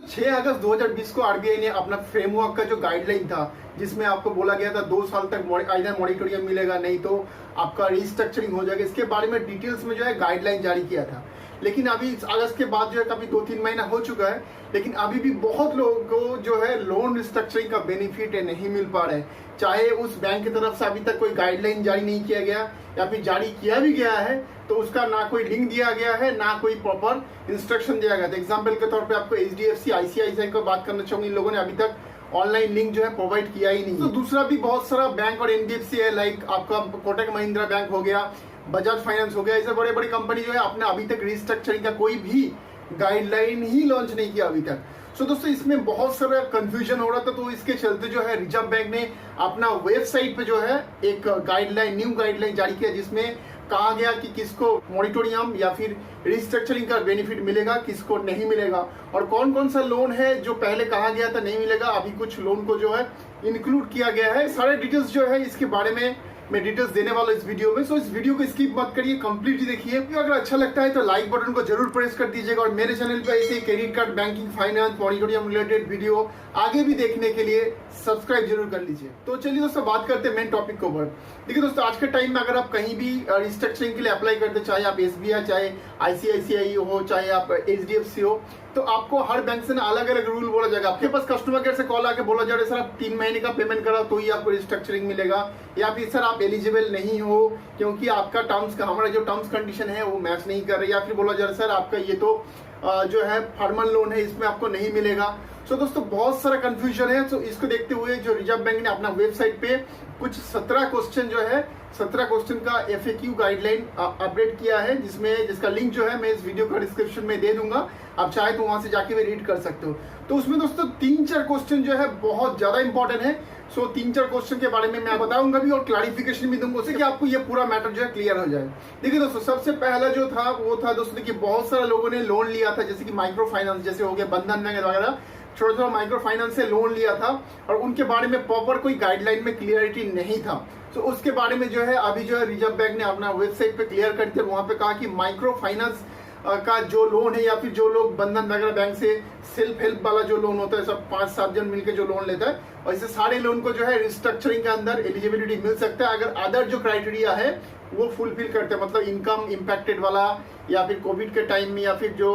6 अगस्त 2020 को आरबीआई ने अपना फ्रेमवर्क का जो गाइडलाइन था, जिसमें आपको बोला गया था 2 साल तक आइदर मॉनिटोरियम मिलेगा, नहीं तो आपका रिस्ट्रक्चरिंग हो जाएगा, इसके बारे में डिटेल्स में जो है गाइडलाइन जारी किया था। लेकिन अभी अगस्त के बाद जो है काफी 2-3 महीना हो चुका है, लेकिन अभी भी बहुत लोगों को जो है लोन रिस्ट्रक्चरिंग का बेनिफिट नहीं मिल पा रहा है। चाहे उस बैंक की तरफ से अभी तक कोई गाइडलाइन जारी नहीं किया गया, या फिर जारी किया भी गया है तो उसका ना कोई लिंक दिया गया है, ना कोई प्रॉपर इंस्ट्रक्शन दिया गया था। एग्जाम्पल के तौर पे आपको HDFC, ICICI को बात करना चाहूंगी, इन लोगों ने अभी तक ऑनलाइन लिंक जो है प्रोवाइड किया ही नहीं। तो दूसरा भी बहुत सारा बैंक और NBFC है, लाइक आपका कोटक महिंद्रा बैंक हो गया, बजाज फाइनेंस हो गया, ऐसे बड़े बड़े कंपनी जो है अपने अभी तक रिस्ट्रक्चरिंग का कोई भी गाइडलाइन ही लॉन्च नहीं किया अभी तक। सो दोस्तों, इसमें बहुत सारा कंफ्यूजन हो रहा था, तो इसके चलते जो है रिजर्व बैंक ने अपना वेबसाइट पे जो है एक गाइडलाइन, न्यू गाइडलाइन जारी किया, जिसमें कहा गया कि किसको मॉनिटोरियम या फिर रिस्ट्रक्चरिंग का बेनिफिट मिलेगा, किसको नहीं मिलेगा, और कौन कौन सा लोन है जो पहले कहा गया था नहीं मिलेगा, अभी कुछ लोन को जो है इंक्लूड किया गया है। सारे डिटेल्स जो है इसके बारे में मैं डिटेल्स देने वाला इस वीडियो में। सो इस वीडियो को स्किप मत करिए, कंप्लीटली देखिए। अगर अच्छा लगता है तो लाइक बटन को जरूर प्रेस कर दीजिएगा, और मेरे चैनल पे ऐसे credit card, banking, finance, moratorium related video आगे भी देखने के लिए सब्सक्राइब जरूर कर लीजिए। तो चलिए दोस्तों, बात करते हैं मेन टॉपिक के ऊपर। देखिए दोस्तों, आज के टाइम में अगर आप कहीं भी रिस्ट्रक्चरिंग के लिए अप्लाई करते, चाहे आप SBI, चाहे ICICI हो, चाहे आप HDFC हो, तो आपको हर बैंक से ना अलग अलग रूल बोला जाएगा। आपके पास कस्टमर केयर से कॉल आके बोला जा रहा है सर आप 3 महीने का पेमेंट कराओ तो ही आपको रिस्ट्रक्चरिंग मिलेगा, या फिर सर आप एलिजिबल नहीं हो क्योंकि आपका टर्म्स का, हमारा जो टर्म्स कंडीशन है वो मैच नहीं कर रही, या फिर बोला जा रहा है सर आपका ये तो जो है फॉर्मल लोन है, इसमें आपको नहीं मिलेगा। सो दोस्तों, बहुत सारा कंफ्यूजन है। सो इसको देखते हुए जो रिजर्व बैंक ने अपना वेबसाइट पे कुछ 17 क्वेश्चन जो है, 17 क्वेश्चन का FAQ गाइडलाइन अपडेट किया है, जिसका लिंक जो है मैं इस वीडियो का डिस्क्रिप्शन में दे दूंगा, आप चाहे तो वहां से जाके भी रीड कर सकते हो। तो उसमें दोस्तों 3-4 क्वेश्चन जो है बहुत ज्यादा इंपॉर्टेंट है। सो 3-4 क्वेश्चन के बारे में मैं बताऊंगा भी और क्लैरिफिकेशन भी दूंगा, उससे कि आपको ये पूरा मैटर जो है क्लियर हो जाए। देखिए दोस्तों, सबसे पहला जो था वो था दोस्तों, देखिए बहुत सारे लोगों ने लोन लिया था, जैसे कि माइक्रो फाइनेंस जैसे हो गया, बंधन बैंक वगैरह, छोटा माइक्रो फाइनेंस से लोन लिया था, और उनके बारे में प्रॉपर कोई गाइडलाइन में क्लियरिटी नहीं था। तो उसके बारे में जो है अभी जो है रिजर्व बैंक ने अपना वेबसाइट पे क्लियर कर दिया। वहां पे कहा कि माइक्रो फाइनेंस का जो लोन है, या फिर जो लोग बंधन वगैरह बैंक से सेल्फ हेल्प वाला जो लोन होता है, सब 5-7 जन मिलकर जो लोन लेता है, और इसे सारे लोन को जो है रिस्ट्रक्चरिंग के अंदर एलिजिबिलिटी मिल सकता है अगर अदर जो क्राइटेरिया है वो फुलफिल करते हैं, मतलब इनकम इम्पैक्टेड वाला, या फिर कोविड के टाइम में, या फिर जो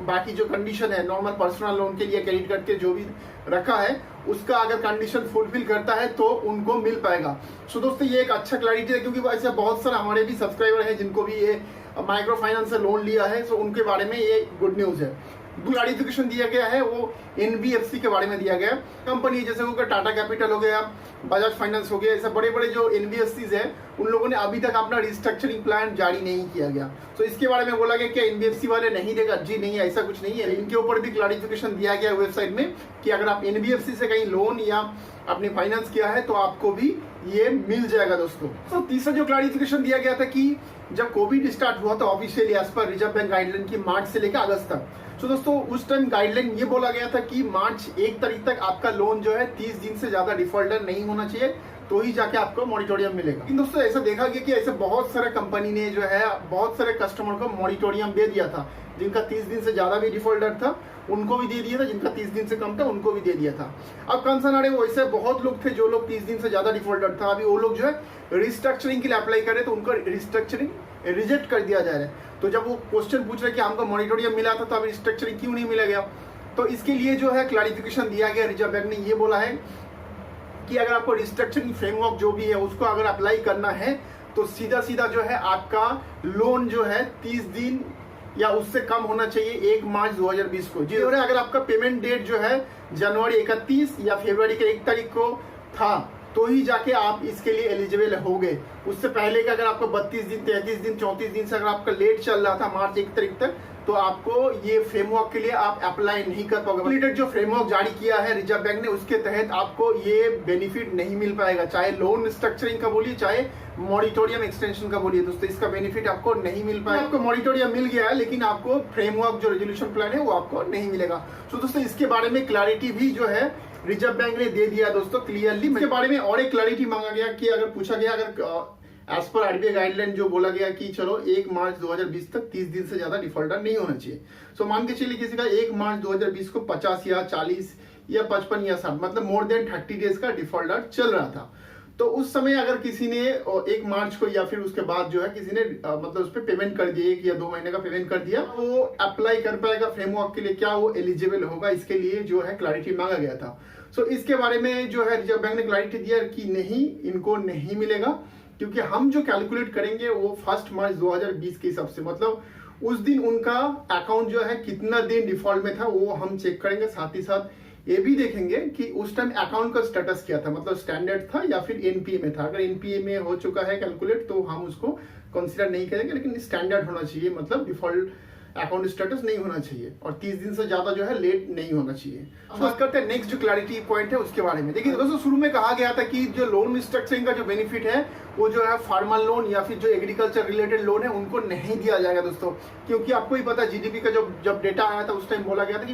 बाकी जो कंडीशन है नॉर्मल पर्सनल लोन के लिए क्रेडिट कार्ड के जो भी रखा है उसका अगर कंडीशन फुलफिल करता है तो उनको मिल पाएगा। सो दोस्तों, ये एक अच्छा क्लैरिटी है, क्योंकि ऐसे बहुत सारे हमारे भी सब्सक्राइबर हैं जिनको भी ये माइक्रो फाइनेंस से लोन लिया है, सो उनके बारे में ये गुड न्यूज है। क्लैरिफिकेशन दिया गया है वो NBFC के बारे में दिया गया। कंपनी जैसे हो गया टाटा कैपिटल हो गया, बजाज फाइनेंस हो गया, ऐसे बड़े बड़े जो NBFCs है उन लोगों ने अभी तक अपना रिस्ट्रक्चरिंग प्लान जारी नहीं किया गया। तो इसके बारे में बोला गया कि NBFC वाले नहीं देगा, जी नहीं, ऐसा कुछ नहीं है। इनके ऊपर भी क्लैरिफिकेशन दिया गया वेबसाइट में कि अगर आप NBFC से कहीं लोन या अपने फाइनेंस किया है तो आपको भी ये मिल जाएगा दोस्तों। तो तीसरा जो क्लैरिफिकेशन दिया गया था कि जब कोविड स्टार्ट हुआ तो officially as per reserve bank guideline की मार्च से लेकर अगस्त तक, तो दोस्तों उस टाइम गाइडलाइन ये बोला गया था कि मार्च 1 तारीख तक आपका लोन जो है 30 दिन से ज्यादा डिफॉल्टर नहीं होना चाहिए, तो ही जाके आपको मॉनिटोरियम मिलेगा। लेकिन दोस्तों ऐसा देखा गया कि ऐसे बहुत सारे कंपनी ने जो है बहुत सारे कस्टमर को मॉनिटोरियम दे दिया था, जिनका 30 दिन से ज्यादा भी डिफॉल्टर था उनको भी दे दिया था, जिनका 30 दिन से कम था उनको भी दे दिया था। अब कंसर्न आ रहे वैसे बहुत लोग थे जो लोग 30 दिन से ज्यादा डिफॉल्टर था, अभी वो लोग जो है रिस्ट्रक्चरिंग के लिए अप्लाई करे तो उनको रिस्ट्रक्चरिंग रिजेक्ट कर दिया जा रहा है। तो जब वो क्वेश्चन पूछ रहे कि हमको मॉनिटोरियम मिला था तो अभी रिस्ट्रक्चरिंग क्यों नहीं मिला गया, तो इसके लिए जो है क्लैरिफिकेशन दिया गया। रिजर्व बैंक ने ये बोला है कि अगर आपको रिस्ट्रक्चरिंग फ्रेमवर्क जो भी है उसको अगर अप्लाई करना है तो सीधा सीधा जो है आपका लोन जो है 30 दिन या उससे कम होना चाहिए 1 मार्च 2020 को। जी, और अगर आपका पेमेंट डेट जो है जनवरी 31 या फरवरी के 1 तारीख को था तो ही जाके आप इसके लिए एलिजिबल हो गए। उससे पहले का अगर आपको 32 दिन, 33 दिन, 34 दिन से अगर आपका लेट चल रहा था मार्च 1 तारीख तक, तो आपको ये फ्रेमवर्क के लिए आप अप्लाई नहीं कर पाओगे। रिलेटेड जो फ्रेमवर्क जारी किया है रिजर्व बैंक ने उसके तहत आपको ये बेनिफिट नहीं मिल पाएगा, चाहे लोन स्ट्रक्चरिंग का बोलिए चाहे मॉनिटोरियम एक्सटेंशन का बोलिए दोस्तों, इसका बेनिफिट आपको नहीं मिल पाएगा। आपको मॉनिटोरियम मिल गया है लेकिन आपको फ्रेमवर्क जो रेजोल्यूशन प्लान है वो आपको नहीं मिलेगा। तो दोस्तों इसके बारे में क्लैरिटी भी जो है रिजर्व बैंक ने दे दिया दोस्तों क्लियरली। इसके बारे में और एक क्लैरिटी मांगा गया कि अगर पूछा गया अगर एज पर आरबीआई गाइडलाइन जो बोला गया कि चलो 1 मार्च 2020 तक 30 दिन से ज्यादा डिफॉल्टर नहीं होना चाहिए। सो मान के चलिए किसी का 1 मार्च 2020 को 50 या 40 या 55 या 60 मतलब मोर देन 30 डेज का डिफॉल्टर चल रहा था, तो उस समय अगर किसी ने 1 मार्च को या फिर उसके बाद जो है किसी ने मतलब उस पर पेमेंट कर दिया 1 या 2 महीने का पेमेंट कर दिया, वो अप्लाई कर पाएगा फ्रेमवर्क के लिए, क्या वो एलिजिबल होगा, इसके लिए जो है क्लैरिटी मांगा गया था। सो इसके बारे में जो है रिजर्व बैंक ने क्लैरिटी दिया कि नहीं, इनको नहीं मिलेगा, क्योंकि हम जो कैलकुलेट करेंगे वो 1 मार्च 2020 के हिसाब से, मतलब उस दिन उनका अकाउंट जो है कितना दिन डिफॉल्ट में था वो हम चेक करेंगे। साथ ही साथ ये भी देखेंगे कि उस टाइम अकाउंट का स्टेटस क्या था, मतलब स्टैंडर्ड था या फिर एनपीए में था। अगर एनपीए में हो चुका है कैलकुलेट तो हम उसको कंसीडर नहीं करेंगे, लेकिन स्टैंडर्ड होना चाहिए, मतलब डिफॉल्ट अकाउंट स्टेटस नहीं होना चाहिए और 30 दिन से ज्यादा जो है लेट नहीं होना चाहिए। बात करते हैं नेक्स्ट जो क्लैरिटी पॉइंट है उसके बारे में। देखिए दोस्तों, शुरू में कहा गया था कि जो लोन रिस्ट्रक्चरिंग का जो बेनिफिट है वो जो है फार्मर लोन या फिर जो एग्रीकल्चर रिलेटेड लोन है उनको नहीं दिया जाएगा दोस्तों, क्योंकि आपको ही पता जीडीपी का जब डेटा आया था उस टाइम बोला गया था कि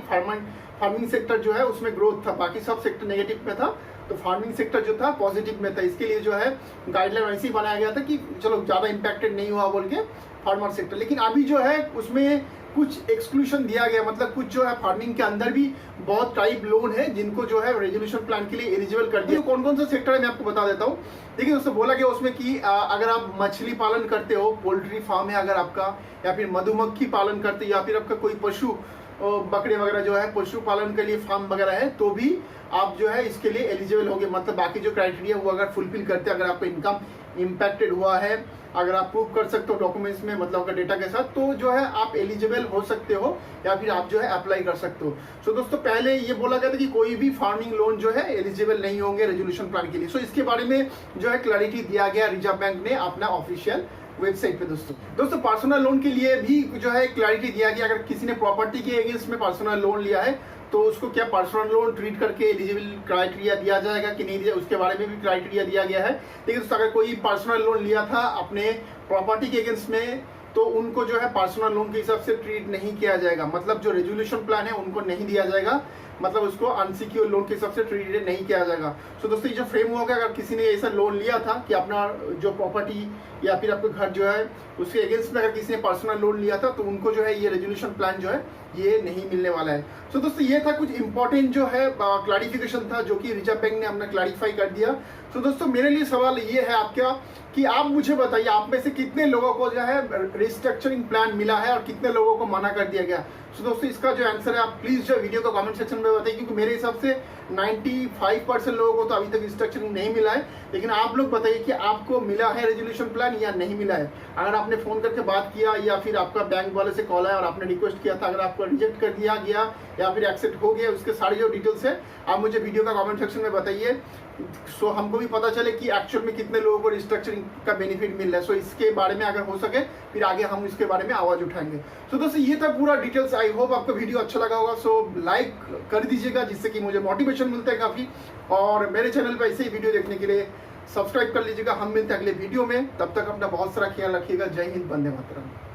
फार्मिंग सेक्टर जो है उसमें ग्रोथ था, बाकी सब सेक्टर नेगेटिव में था, तो फार्मिंग सेक्टर जो था पॉजिटिव में था। इसके लिए जो है गाइडलाइन ऐसे ही बनाया गया था कि चलो ज्यादा इंपैक्टेड नहीं हुआ बोल के फार्मर सेक्टर। लेकिन अभी जो है उसमें कुछ एक्सक्लूशन दिया गया, मतलब कुछ जो है फार्मिंग के अंदर भी बहुत टाइप लोन है जिनको जो है रेजोल्यूशन प्लान के लिए एलिजिबल कर दिया। कौन कौन सा सेक्टर है मैं आपको बता देता हूँ। देखिए दोस्तों, बोला गया उसमें कि अगर आप मछली पालन करते हो, पोल्ट्री फार्म है अगर आपका, या फिर मधुमक्खी पालन करते हो, या फिर आपका कोई पशु बकरे वगैरह जो है पशु पालन के लिए फार्म वगैरह है, तो भी आप जो है इसके लिए एलिजिबल होंगे। मतलब बाकी जो क्राइटेरिया वो अगर फुलफिल करते हैं, अगर आपका इनकम इम्पैक्टेड हुआ है, अगर आप प्रूव कर सकते हो डॉक्यूमेंट्स में, मतलब का डेटा के साथ, तो जो है आप एलिजिबल हो सकते हो या फिर आप जो है अप्लाई कर सकते हो। सो दोस्तों, पहले ये बोला गया था कि कोई भी फार्मिंग लोन जो है एलिजिबल नहीं होंगे रेजोल्यूशन प्लान के लिए। सो इसके बारे में जो है क्लैरिटी दिया गया रिजर्व बैंक ने अपना ऑफिशियल वेबसाइट पे। दोस्तों पर्सनल लोन के लिए भी जो है क्लैरिटी दिया गया, अगर किसी ने प्रॉपर्टी के अगेंस्ट में पर्सनल लोन लिया है तो उसको क्या पर्सनल लोन ट्रीट करके एलिजिबल क्राइटेरिया दिया जाएगा कि नहीं दिया, उसके बारे में भी क्राइटेरिया दिया गया है। लेकिन दोस्तों, अगर कोई पर्सनल लोन लिया था अपने प्रॉपर्टी के अगेंस्ट में तो उनको जो है पर्सनल लोन के हिसाब से ट्रीट नहीं किया जाएगा, मतलब जो रेजोल्यूशन प्लान है उनको नहीं दिया जाएगा, मतलब उसको अनसिक्योर लोन के हिसाब से ट्रीट नहीं किया जाएगा। सो दोस्तों, ये जो फ्रेमवर्क है, अगर किसी ने ऐसा लोन लिया था कि अपना जो प्रॉपर्टी या फिर आपका घर जो है उसके अगेंस्ट में अगर किसी ने पर्सनल लोन लिया था तो उनको जो है ये रेजोल्यूशन प्लान जो है ये नहीं मिलने वाला है। सो दोस्तों, ये था कुछ इंपॉर्टेंट जो है क्लैरिफिकेशन था जो कि रिजर्व बैंक ने अपना क्लैरिफाई कर दिया। सो दोस्तों, मेरे लिए सवाल ये है आपका कि आप मुझे बताइए, आप में से कितने लोगों को जो है रिस्ट्रक्चरिंग प्लान मिला है और कितने लोगों को मना कर दिया गया। सो दोस्तों, इसका जो आंसर है आप प्लीज जो वीडियो को कमेंट सेक्शन में बताइए, क्योंकि मेरे हिसाब से 95% लोगों को तो अभी तक रिस्ट्रक्चरिंग नहीं मिला है। लेकिन आप लोग बताइए कि आपको मिला है रेजोल्यूशन प्लान या नहीं मिला है। अगर आपने फोन करके बात किया या फिर आपका बैंक वाले से कॉल आया और आपने रिक्वेस्ट किया था, अगर आपको रिजेक्ट कर दिया गया या फिर एक्सेप्ट हो गया, उसके सारी जो डिटेल्स है आप मुझे वीडियो का कमेंट सेक्शन में बताइए। सो हमको भी पता चले कि एक्चुअल में कितने लोगों को रिस्ट्रक्चरिंग का बेनिफिट मिल रहा है। सो इसके बारे में अगर हो सके फिर आगे हम इसके बारे में आवाज उठाएंगे। सो दोस्तों, ये था पूरा डिटेल्स। आई होप आपको वीडियो अच्छा लगा होगा। सो लाइक कर दीजिएगा जिससे कि मुझे मोटिवेशन मिलता है काफी, और मेरे चैनल पर ऐसे ही वीडियो देखने के लिए सब्सक्राइब कर लीजिएगा। हम मिलते हैं अगले वीडियो में, तब तक अपना बहुत सारा ख्याल रखिएगा। जय हिंद, वंदे मातरम।